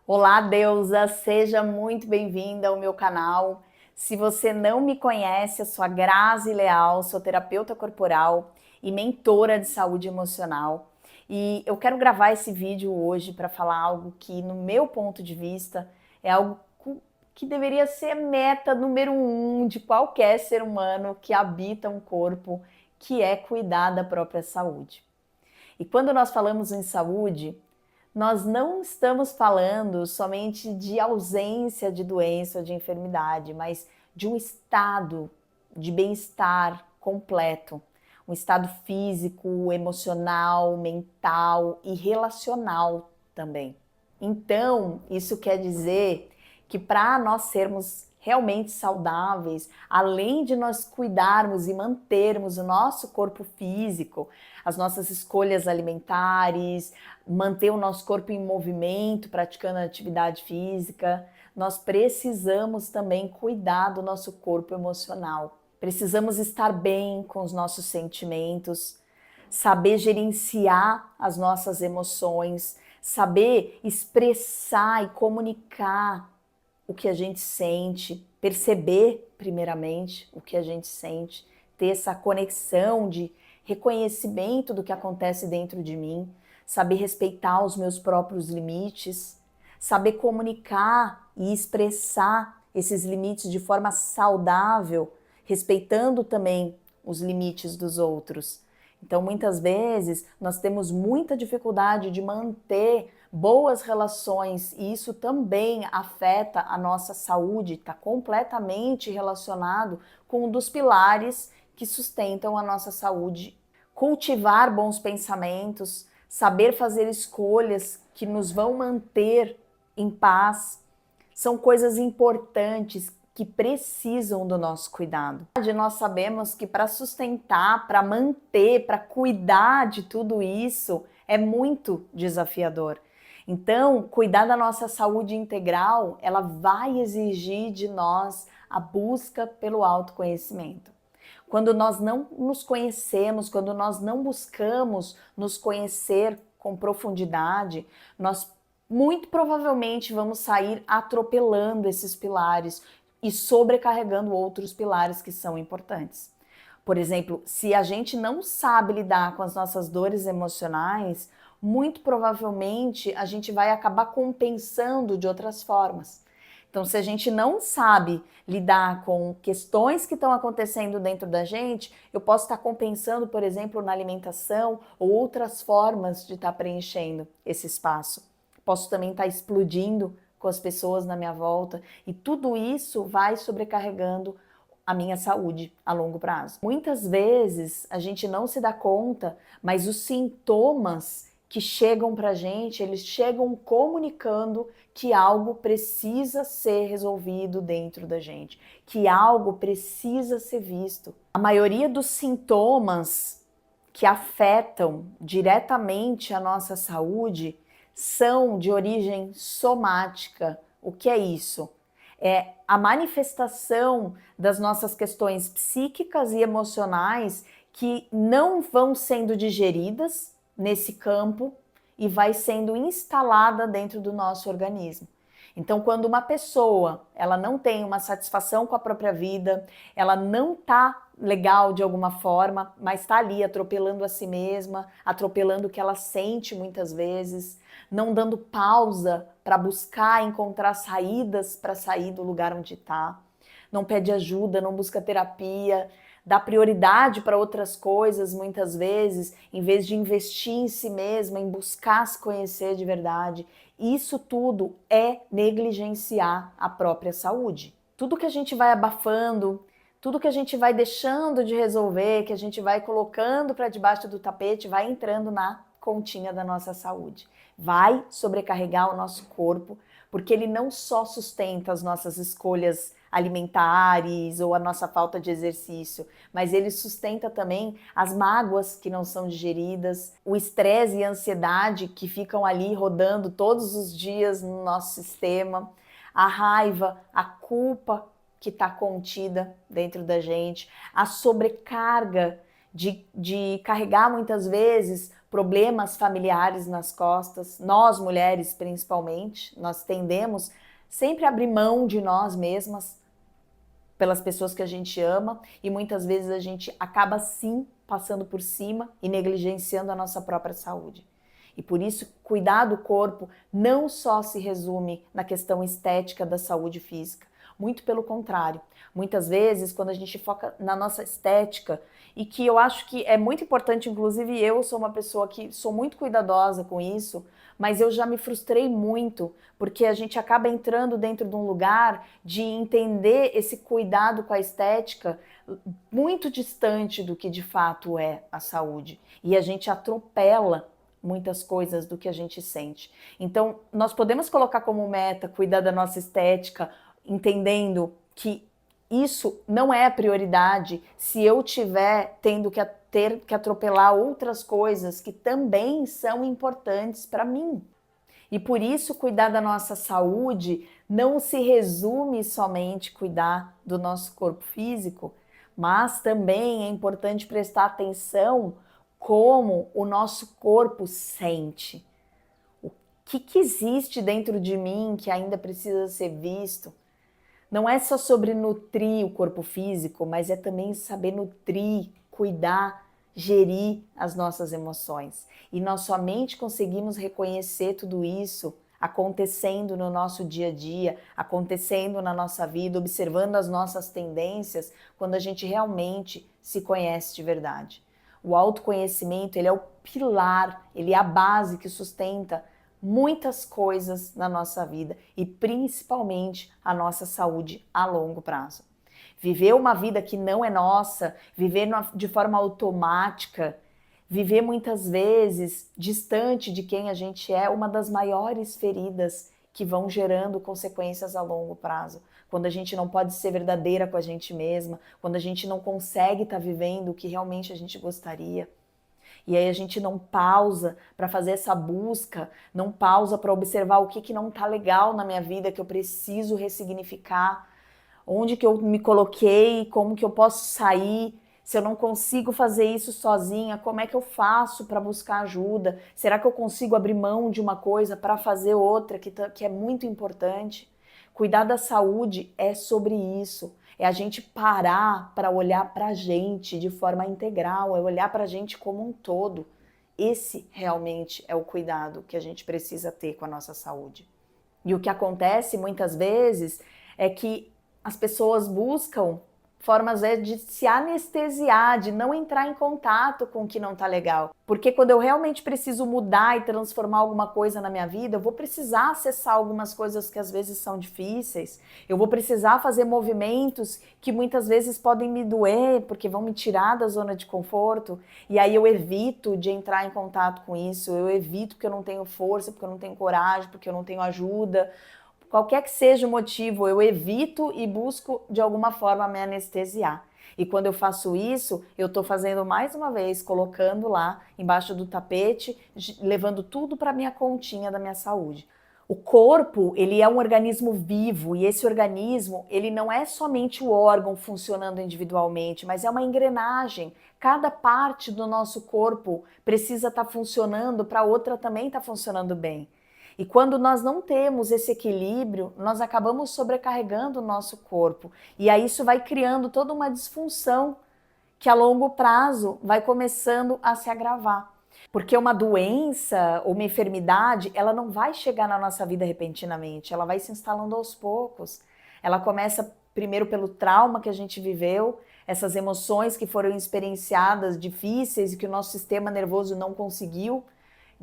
Olá, deusa! Seja muito bem-vinda ao meu canal. Se você não me conhece, eu sou a Grazi Leal, sou terapeuta corporal e mentora de saúde emocional. E eu quero gravar esse vídeo hoje para falar algo que, no meu ponto de vista, é algo que deveria ser meta número um de qualquer ser humano que habita um corpo, que é cuidar da própria saúde. E quando nós falamos em saúde, nós não estamos falando somente de ausência de doença ou de enfermidade, mas de um estado de bem-estar completo, um estado físico, emocional, mental e relacional também. Então, isso quer dizer que para nós sermos realmente saudáveis, além de nós cuidarmos e mantermos o nosso corpo físico, as nossas escolhas alimentares, manter o nosso corpo em movimento, praticando atividade física, nós precisamos também cuidar do nosso corpo emocional. Precisamos estar bem com os nossos sentimentos, saber gerenciar as nossas emoções, saber expressar e comunicar o que a gente sente, perceber primeiramente o que a gente sente, ter essa conexão de reconhecimento do que acontece dentro de mim, saber respeitar os meus próprios limites, saber comunicar e expressar esses limites de forma saudável, respeitando também os limites dos outros. Então, muitas vezes, nós temos muita dificuldade de manter boas relações e isso também afeta a nossa saúde, está completamente relacionado com um dos pilares que sustentam a nossa saúde. Cultivar bons pensamentos, saber fazer escolhas que nos vão manter em paz, são coisas importantes que precisam do nosso cuidado. Nós sabemos que para sustentar, para manter, para cuidar de tudo isso é muito desafiador. Então, cuidar da nossa saúde integral, ela vai exigir de nós a busca pelo autoconhecimento. Quando nós não nos conhecemos, quando nós não buscamos nos conhecer com profundidade, nós muito provavelmente vamos sair atropelando esses pilares e sobrecarregando outros pilares que são importantes. Por exemplo, se a gente não sabe lidar com as nossas dores emocionais, muito provavelmente a gente vai acabar compensando de outras formas. Então, se a gente não sabe lidar com questões que estão acontecendo dentro da gente, eu posso estar compensando, por exemplo, na alimentação ou outras formas de estar preenchendo esse espaço. Posso também estar explodindo com as pessoas na minha volta e tudo isso vai sobrecarregando a minha saúde a longo prazo. Muitas vezes a gente não se dá conta, mas os sintomas que chegam pra gente, eles chegam comunicando que algo precisa ser resolvido dentro da gente, que algo precisa ser visto. A maioria dos sintomas que afetam diretamente a nossa saúde são de origem somática. O que é isso? É a manifestação das nossas questões psíquicas e emocionais que não vão sendo digeridas nesse campo e vai sendo instalada dentro do nosso organismo. Então, quando uma pessoa ela não tem uma satisfação com a própria vida, ela não está legal de alguma forma, mas está ali atropelando a si mesma, atropelando o que ela sente muitas vezes, não dando pausa para buscar encontrar saídas para sair do lugar onde está, não pede ajuda, não busca terapia, dá prioridade para outras coisas muitas vezes, em vez de investir em si mesma, em buscar se conhecer de verdade. Isso tudo é negligenciar a própria saúde. Tudo que a gente vai abafando, tudo que a gente vai deixando de resolver, que a gente vai colocando para debaixo do tapete, vai entrando na continha da nossa saúde. Vai sobrecarregar o nosso corpo, porque ele não só sustenta as nossas escolhas alimentares ou a nossa falta de exercício, mas ele sustenta também as mágoas que não são digeridas, o estresse e a ansiedade que ficam ali rodando todos os dias no nosso sistema, a raiva, a culpa que está contida dentro da gente, a sobrecarga de carregar muitas vezes problemas familiares nas costas. Nós, mulheres, principalmente, nós tendemos sempre a abrir mão de nós mesmas pelas pessoas que a gente ama e muitas vezes a gente acaba sim passando por cima e negligenciando a nossa própria saúde. E por isso, cuidar do corpo não só se resume na questão estética da saúde física, muito pelo contrário. Muitas vezes, quando a gente foca na nossa estética, e que eu acho que é muito importante, inclusive eu sou uma pessoa que sou muito cuidadosa com isso, mas eu já me frustrei muito, porque a gente acaba entrando dentro de um lugar de entender esse cuidado com a estética muito distante do que de fato é a saúde. E a gente atropela muitas coisas do que a gente sente. Então, nós podemos colocar como meta cuidar da nossa estética, entendendo que isso não é a prioridade se eu tiver tendo que ter que atropelar outras coisas que também são importantes para mim. E por isso, cuidar da nossa saúde não se resume somente cuidar do nosso corpo físico, mas também é importante prestar atenção como o nosso corpo sente. O que existe dentro de mim que ainda precisa ser visto? Não é só sobre nutrir o corpo físico, mas é também saber nutrir, cuidar, gerir as nossas emoções. E nós somente conseguimos reconhecer tudo isso acontecendo no nosso dia a dia, acontecendo na nossa vida, observando as nossas tendências, quando a gente realmente se conhece de verdade. O autoconhecimento, ele é o pilar, ele é a base que sustenta muitas coisas na nossa vida e principalmente a nossa saúde a longo prazo. Viver uma vida que não é nossa, viver de forma automática, viver muitas vezes distante de quem a gente é, uma das maiores feridas que vão gerando consequências a longo prazo. Quando a gente não pode ser verdadeira com a gente mesma, quando a gente não consegue estar vivendo o que realmente a gente gostaria. E aí a gente não pausa para fazer essa busca, não pausa para observar o que não está legal na minha vida, que eu preciso ressignificar, onde que eu me coloquei, como que eu posso sair, se eu não consigo fazer isso sozinha, como é que eu faço para buscar ajuda? Será que eu consigo abrir mão de uma coisa para fazer outra que é muito importante? Cuidar da saúde é sobre isso. É a gente parar para olhar para a gente de forma integral, é olhar para a gente como um todo. Esse realmente é o cuidado que a gente precisa ter com a nossa saúde. E o que acontece muitas vezes é que as pessoas buscam formas de se anestesiar, de não entrar em contato com o que não está legal. Porque quando eu realmente preciso mudar e transformar alguma coisa na minha vida, eu vou precisar acessar algumas coisas que às vezes são difíceis, eu vou precisar fazer movimentos que muitas vezes podem me doer, porque vão me tirar da zona de conforto, e aí eu evito de entrar em contato com isso, eu evito porque eu não tenho força, porque eu não tenho coragem, porque eu não tenho ajuda. Qualquer que seja o motivo, eu evito e busco de alguma forma me anestesiar. E quando eu faço isso, eu estou fazendo mais uma vez, colocando lá embaixo do tapete, levando tudo para a minha continha da minha saúde. O corpo, ele é um organismo vivo e esse organismo, ele não é somente o órgão funcionando individualmente, mas é uma engrenagem. Cada parte do nosso corpo precisa estar funcionando para a outra também estar funcionando bem. E quando nós não temos esse equilíbrio, nós acabamos sobrecarregando o nosso corpo. E aí isso vai criando toda uma disfunção que a longo prazo vai começando a se agravar. Porque uma doença, uma enfermidade, ela não vai chegar na nossa vida repentinamente, ela vai se instalando aos poucos. Ela começa primeiro pelo trauma que a gente viveu, essas emoções que foram experienciadas difíceis e que o nosso sistema nervoso não conseguiu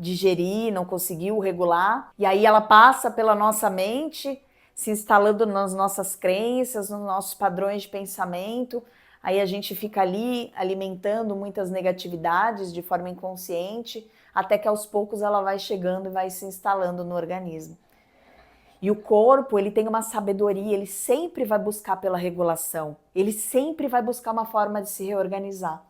digerir, não conseguiu regular, e aí ela passa pela nossa mente, se instalando nas nossas crenças, nos nossos padrões de pensamento, aí a gente fica ali alimentando muitas negatividades de forma inconsciente, até que aos poucos ela vai chegando e vai se instalando no organismo. E o corpo, ele tem uma sabedoria, ele sempre vai buscar pela regulação, ele sempre vai buscar uma forma de se reorganizar.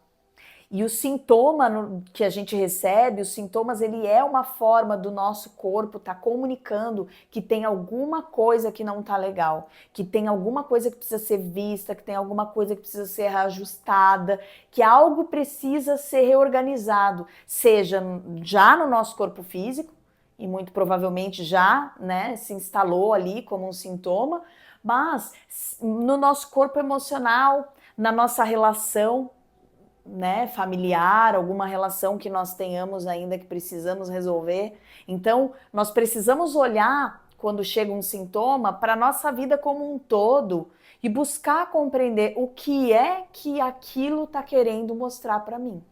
E o sintoma que a gente recebe, os sintomas, ele é uma forma do nosso corpo estar comunicando que tem alguma coisa que não está legal, que tem alguma coisa que precisa ser vista, que tem alguma coisa que precisa ser reajustada, que algo precisa ser reorganizado, seja já no nosso corpo físico, e muito provavelmente já, né, se instalou ali como um sintoma, mas no nosso corpo emocional, na nossa relação, né, familiar, alguma relação que nós tenhamos ainda que precisamos resolver. Então, nós precisamos olhar quando chega um sintoma para a nossa vida como um todo e buscar compreender o que é que aquilo está querendo mostrar para mim.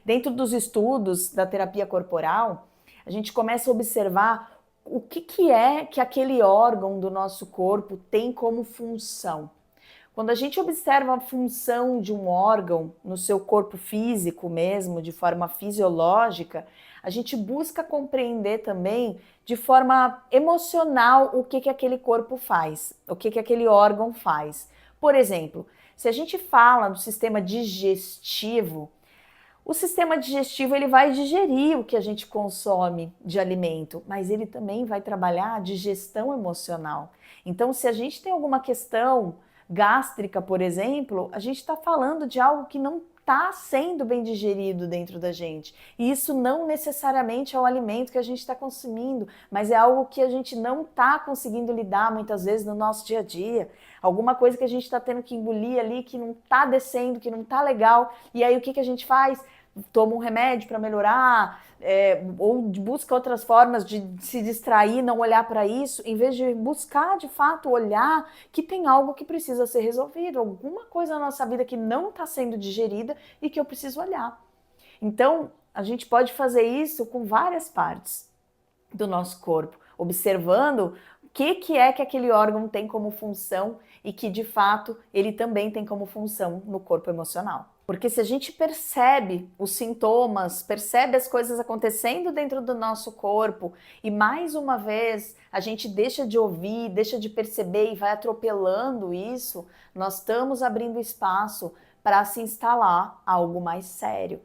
Dentro dos estudos da terapia corporal, a gente começa a observar o que é que aquele órgão do nosso corpo tem como função. Quando a gente observa a função de um órgão no seu corpo físico mesmo, de forma fisiológica, a gente busca compreender também de forma emocional o que aquele corpo faz, o que aquele órgão faz. Por exemplo, se a gente fala do sistema digestivo, o sistema digestivo ele vai digerir o que a gente consome de alimento, mas ele também vai trabalhar a digestão emocional. Então, se a gente tem alguma questão gástrica, por exemplo, a gente está falando de algo que não está sendo bem digerido dentro da gente. E isso não necessariamente é o alimento que a gente está consumindo, mas é algo que a gente não está conseguindo lidar muitas vezes no nosso dia a dia. Alguma coisa que a gente está tendo que engolir ali, que não está descendo, que não está legal. E aí o que a gente faz? Toma um remédio para melhorar, ou busca outras formas de se distrair, não olhar para isso, em vez de buscar de fato olhar que tem algo que precisa ser resolvido, alguma coisa na nossa vida que não está sendo digerida e que eu preciso olhar. Então, a gente pode fazer isso com várias partes do nosso corpo, observando o que é que aquele órgão tem como função e que de fato ele também tem como função no corpo emocional. Porque se a gente percebe os sintomas, percebe as coisas acontecendo dentro do nosso corpo e mais uma vez a gente deixa de ouvir, deixa de perceber e vai atropelando isso, nós estamos abrindo espaço para se instalar algo mais sério.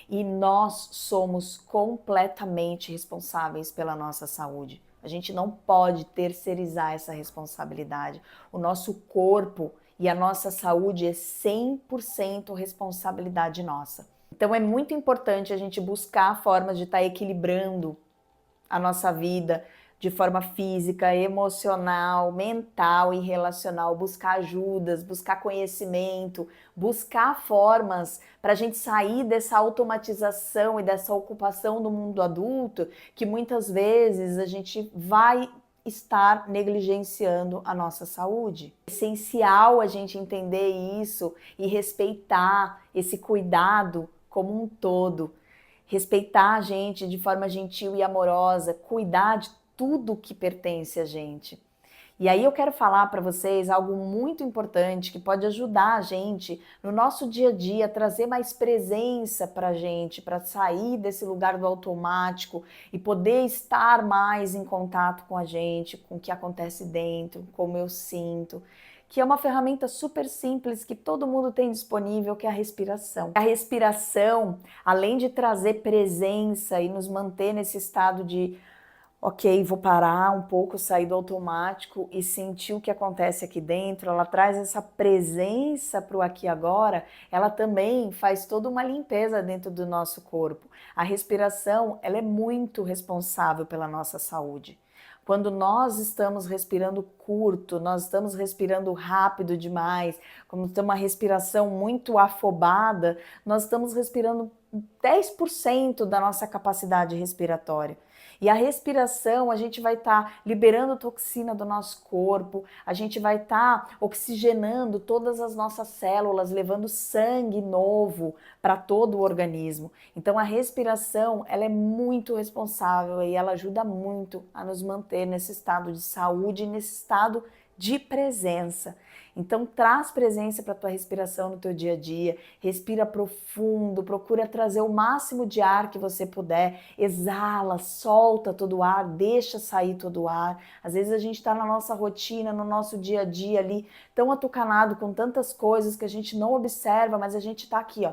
E nós somos completamente responsáveis pela nossa saúde. A gente não pode terceirizar essa responsabilidade. O nosso corpo e a nossa saúde é 100% responsabilidade nossa. Então é muito importante a gente buscar formas de estar equilibrando a nossa vida de forma física, emocional, mental e relacional, buscar ajudas, buscar conhecimento, buscar formas para a gente sair dessa automatização e dessa ocupação do mundo adulto que muitas vezes a gente vai estar negligenciando a nossa saúde. É essencial a gente entender isso e respeitar esse cuidado como um todo. Respeitar a gente de forma gentil e amorosa, cuidar de tudo que pertence a gente. E aí eu quero falar para vocês algo muito importante que pode ajudar a gente no nosso dia a dia, trazer mais presença para a gente, para sair desse lugar do automático e poder estar mais em contato com a gente, com o que acontece dentro, como eu sinto, que é uma ferramenta super simples que todo mundo tem disponível, que é a respiração. A respiração, além de trazer presença e nos manter nesse estado de ok, vou parar um pouco, sair do automático e sentir o que acontece aqui dentro, ela traz essa presença para o aqui e agora, ela também faz toda uma limpeza dentro do nosso corpo. A respiração, ela é muito responsável pela nossa saúde. Quando nós estamos respirando curto, nós estamos respirando rápido demais, quando temos uma respiração muito afobada, nós estamos respirando 10% da nossa capacidade respiratória. E a respiração, a gente vai estar liberando toxina do nosso corpo, a gente vai estar oxigenando todas as nossas células, levando sangue novo para todo o organismo. Então a respiração, ela é muito responsável e ela ajuda muito a nos manter nesse estado de saúde, nesse estado de presença. Então traz presença para a tua respiração no teu dia a dia, respira profundo, procura trazer o máximo de ar que você puder, exala, solta todo o ar, deixa sair todo o ar. Às vezes a gente está na nossa rotina, no nosso dia a dia ali, tão atucanado com tantas coisas que a gente não observa, mas a gente está aqui, ó,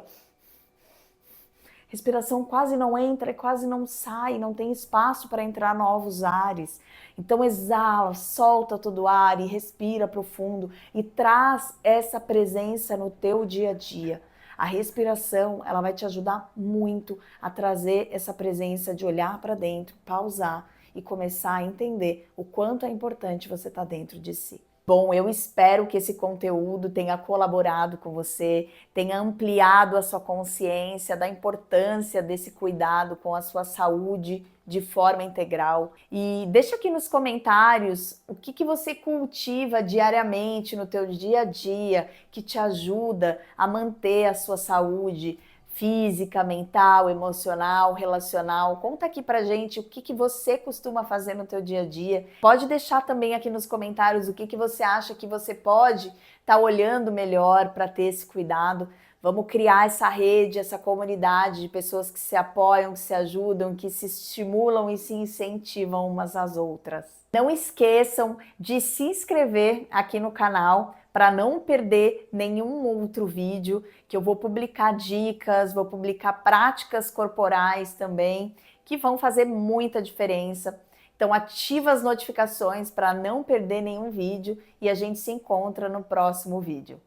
Respiração quase não entra e quase não sai, não tem espaço para entrar novos ares. Então exala, solta todo o ar e respira profundo e traz essa presença no teu dia a dia. A respiração, ela vai te ajudar muito a trazer essa presença de olhar para dentro, pausar e começar a entender o quanto é importante você estar dentro de si. Bom, eu espero que esse conteúdo tenha colaborado com você, tenha ampliado a sua consciência da importância desse cuidado com a sua saúde de forma integral. E deixa aqui nos comentários o que você cultiva diariamente no teu dia a dia que te ajuda a manter a sua saúde física, mental, emocional, relacional. Conta aqui pra gente o que você costuma fazer no teu dia a dia. Pode deixar também aqui nos comentários o que você acha que você pode estar olhando melhor para ter esse cuidado. Vamos criar essa rede, essa comunidade de pessoas que se apoiam, que se ajudam, que se estimulam e se incentivam umas às outras. Não esqueçam de se inscrever aqui no canal para não perder nenhum outro vídeo, que eu vou publicar dicas, vou publicar práticas corporais também, que vão fazer muita diferença. Então ativa as notificações para não perder nenhum vídeo e a gente se encontra no próximo vídeo.